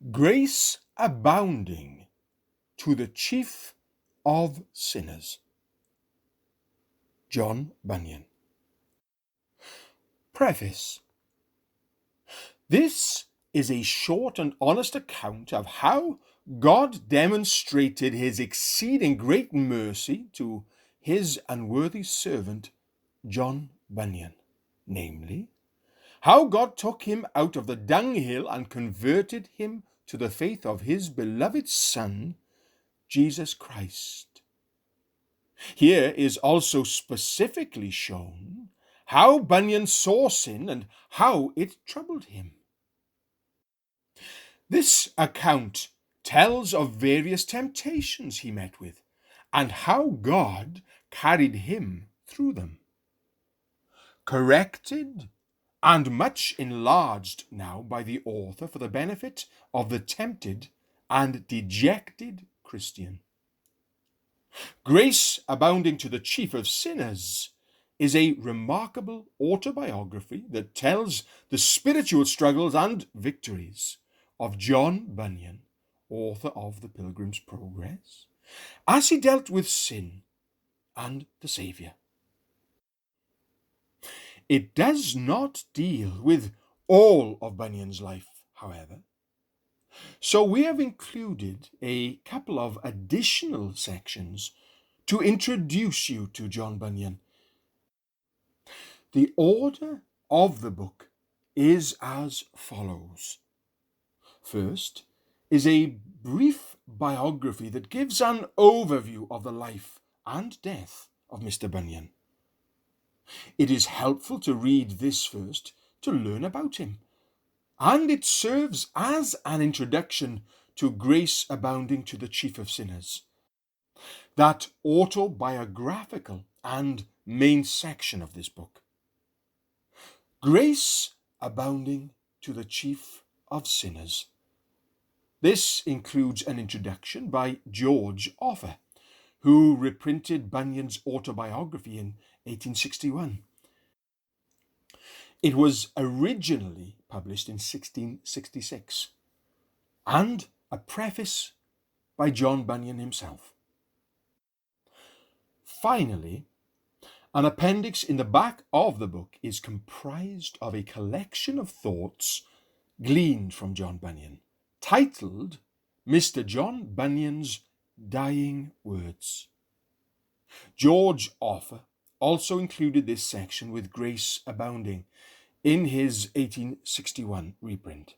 Grace abounding to the chief of sinners. John Bunyan. Preface. This is a short and honest account of how God demonstrated his exceeding great mercy to his unworthy servant John Bunyan, namely, how God took him out of the dunghill and converted him to the faith of his beloved Son, Jesus Christ. Here is also specifically shown how Bunyan saw sin and how it troubled him. This account tells of various temptations he met with and how God carried him through them. Corrected and much enlarged now by the author for the benefit of the tempted and dejected Christian. Grace Abounding to the Chief of Sinners is a remarkable autobiography that tells the spiritual struggles and victories of John Bunyan, author of The Pilgrim's Progress, as he dealt with sin and the Saviour. It does not deal with all of Bunyan's life, however, so we have included a couple of additional sections to introduce you to John Bunyan. The order of the book is as follows. First is a brief biography that gives an overview of the life and death of Mr. Bunyan. It is helpful to read this first to learn about him, and it serves as an introduction to Grace Abounding to the Chief of Sinners, that autobiographical and main section of this book. Grace Abounding to the Chief of Sinners. This includes an introduction by George Offer, who reprinted Bunyan's autobiography in 1861. It was originally published in 1666, and a preface by John Bunyan himself. Finally, an appendix in the back of the book is comprised of a collection of thoughts gleaned from John Bunyan, titled Mr. John Bunyan's Dying Words. George Offer also included this section with Grace Abounding in his 1861 reprint.